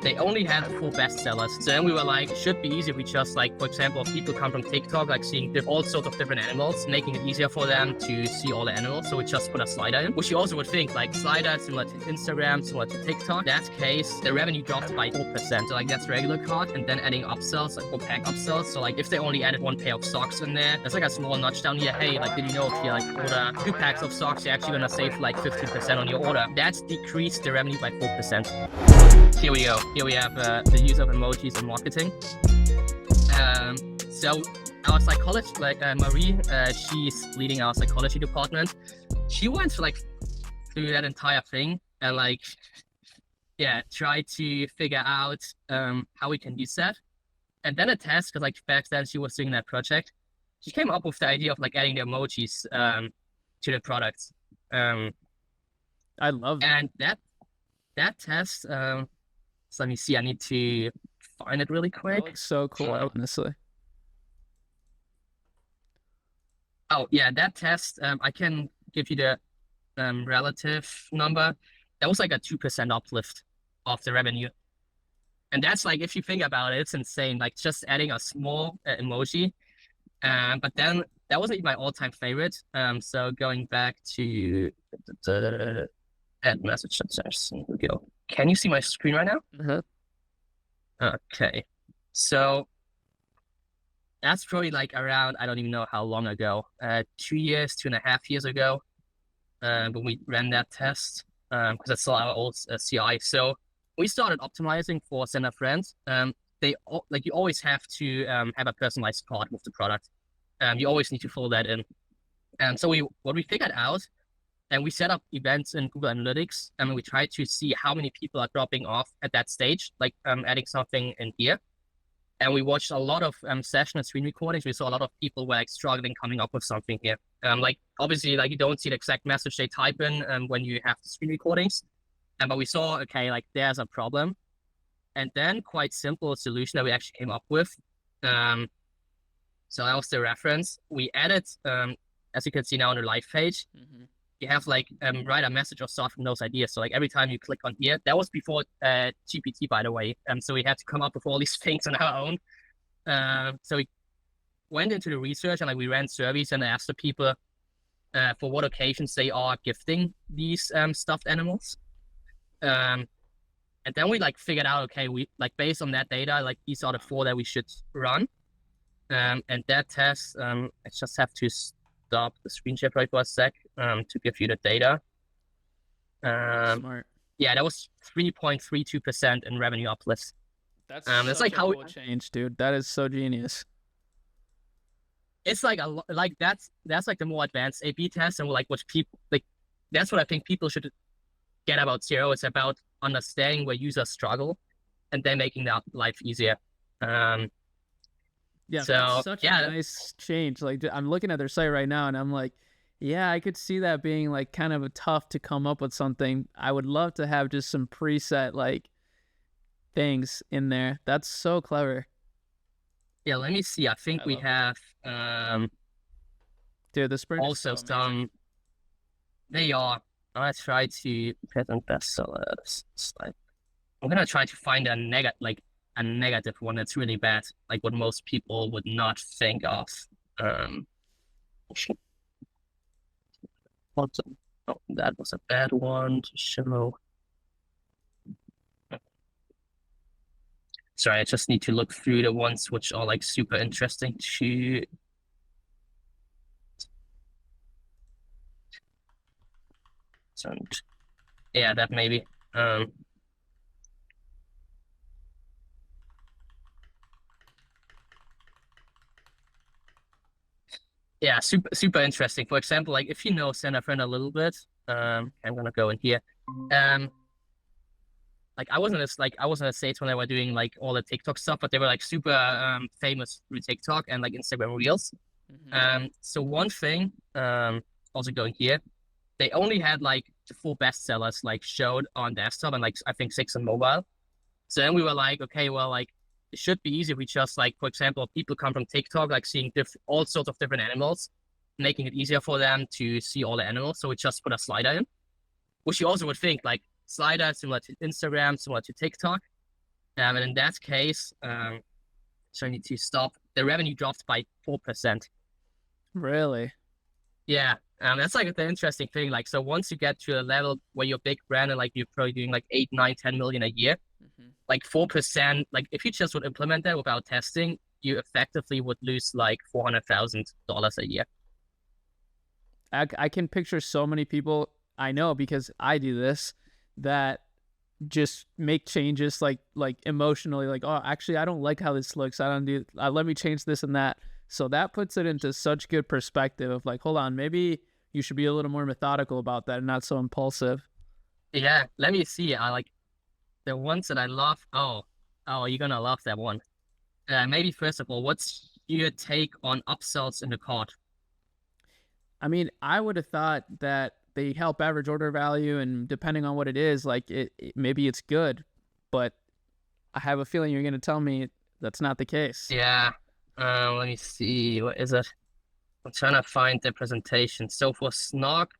They only had 4 bestsellers. So then we were like, it should be easy if we just like, for example, people come from TikTok, like seeing all sorts of different animals, making it easier for them to see all the animals. So we just put a slider in, which you also would think like slider similar to Instagram, similar to TikTok. In that case, the revenue dropped by 4%. So like that's regular cart, and then adding upsells, like opaque upsells. So like if they only added 1 pair of socks in there, there's like a small notch down here. Hey, like did you know if you like order 2 packs of socks, you're actually gonna save like 15% on your order. That's decreased the revenue by 4%. Here we go. Here we have the use of emojis in marketing. So our psychologist, like Marie, she's leading our psychology department. She went through that entire thing and try to figure out how we can use that. And then a test, because back then she was doing that project, she came up with the idea of adding the emojis to the products. I love that. And that test. So let me see. I need to find it really quick. That looks so cool, honestly. Oh yeah, that test. I can give you the relative number. That was like a 2% uplift of the revenue, and that's if you think about it, it's insane. Just adding a small emoji, but then that wasn't my all-time favorite. So going back to the add message sensors. Here we go. Can you see my screen right now? Mm-hmm. Okay, so that's probably around, I don't even know how long ago, 2.5 years ago, when we ran that test, because that's still our old CI. So we started optimizing for sender friends. You always have to have a personalized card with the product. You always need to fill that in. And so what we figured out, and we set up events in Google Analytics, and we tried to see how many people are dropping off at that stage, adding something in here. And we watched a lot of session and screen recordings. We saw a lot of people were struggling coming up with something here. Obviously, you don't see the exact message they type in when you have the screen recordings. But we saw, okay, there's a problem. And then quite simple solution that we actually came up with. So that was the reference. We added, as you can see now on the live page, you have write a message or start from those ideas. So every time you click on here, that was before GPT, by the way. So we had to come up with all these things on our own. So we went into the research and we ran surveys and asked the people for what occasions they are gifting these stuffed animals. And then we figured out, okay, we based on that data, these are the 4 that we should run. And that test, I just have to stop the screen share right for a sec to give you the data. Smart. Yeah, that was 3.32% in revenue uplift. That's such a cool change, dude. That is so genius. It's that's the more advanced A/B test, and which people that's what I think people should get about Zero. It's about understanding where users struggle and then making that life easier. Yeah, so, that's such a nice change. I'm looking at their site right now, and I'm yeah, I could see that being kind of tough to come up with something. I would love to have just some preset things in there. That's so clever. Yeah, let me see. I think we have dude, the sprint also is so some. They are. I try to present bestsellers. I'm gonna try to find a negative one that's really bad, what most people would not think of. Oh, that was a bad one to show. Sorry, I just need to look through the ones which are super interesting to. Yeah, that maybe. Yeah, super interesting. For example, if you know Send a Friend a little bit, I'm gonna go in here. I wasn't a States when they were doing all the TikTok stuff, but they were super famous through TikTok and Instagram Reels. So one thing, also going here, they only had the 4 bestsellers showed on desktop and I think 6 on mobile. So then we were okay, well it should be easy if we just for example, people come from TikTok seeing all sorts of different animals, making it easier for them to see all the animals. So we just put a slider in, which you also would think slider similar to Instagram, similar to TikTok. And in that case, so I need to stop. The revenue dropped by 4%. Really? Yeah, that's like the interesting thing. Like, so once you get to a level where you're a big brand and like you're probably doing like 8, 9, 10 million a year, like 4%, like if you just would implement that without testing, you effectively would lose like $400,000 a year. I can picture so many people I know, because I do this, that just make changes like emotionally, like, oh, actually I don't like how this looks, I don't do let me change this and that. So that puts it into such good perspective of like, hold on, maybe you should be a little more methodical about that and not so impulsive. Yeah, let me see. I like the ones that I love. You're gonna love that one. Maybe first of all, what's your take on upsells in the cart? I mean, I would have thought that they help average order value, and depending on what it is, like maybe it's good, but I have a feeling you're going to tell me that's not the case. Yeah. Let me see. What is it? I'm trying to find the presentation. So for Snark,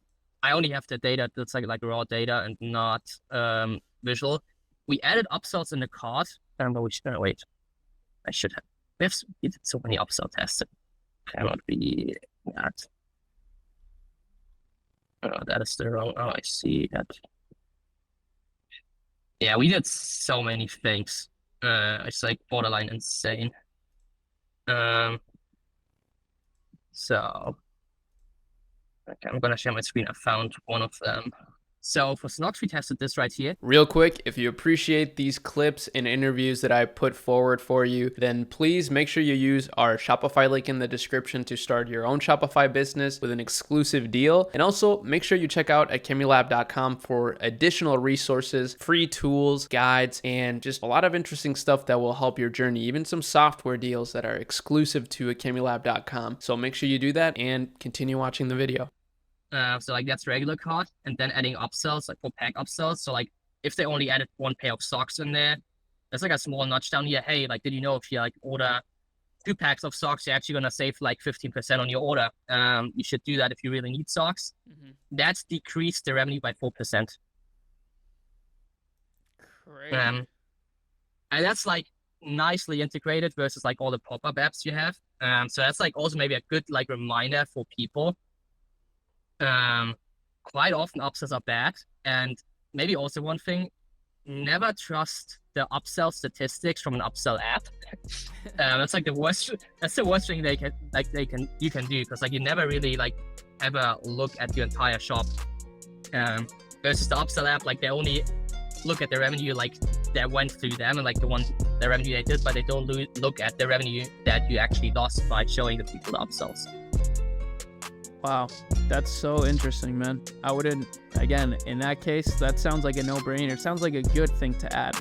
I only have the data that's like raw data and not visual. We added upsells in the cart. But we should wait. I should have. We did so many upsell tests. It cannot be that. Oh, that is the wrong. Oh, I see that. Yeah, we did so many things. It's like borderline insane. So okay, I'm gonna share my screen. I found one of them. So for Snox, we tested this right here. Real quick, if you appreciate these clips and interviews that I put forward for you, then please make sure you use our Shopify link in the description to start your own Shopify business with an exclusive deal. And also make sure you check out akemulab.com for additional resources, free tools, guides, and just a lot of interesting stuff that will help your journey, even some software deals that are exclusive to akemulab.com. So make sure you do that and continue watching the video. So like that's regular cart, and then adding upsells, like for pack upsells. So like if they only added one pair of socks in there, there's like a small notch down here. Hey, like, did you know if you like order 2 packs of socks, you're actually gonna save like 15% on your order. You should do that if you really need socks. That's decreased the revenue by 4%. Great. And that's like nicely integrated versus like all the pop-up apps you have. So that's like also maybe a good like reminder for people. Quite often upsells are bad, and maybe also one thing, never trust the upsell statistics from an upsell app. That's like the worst. That's the worst thing you can do, because like you never really like ever look at your entire shop. Versus the upsell app, like they only look at the revenue like that went through them and like the revenue they did, but they don't look at the revenue that you actually lost by showing the people the upsells. Wow, that's so interesting, man. I wouldn't, again, in that case, that sounds like a no-brainer. It sounds like a good thing to add.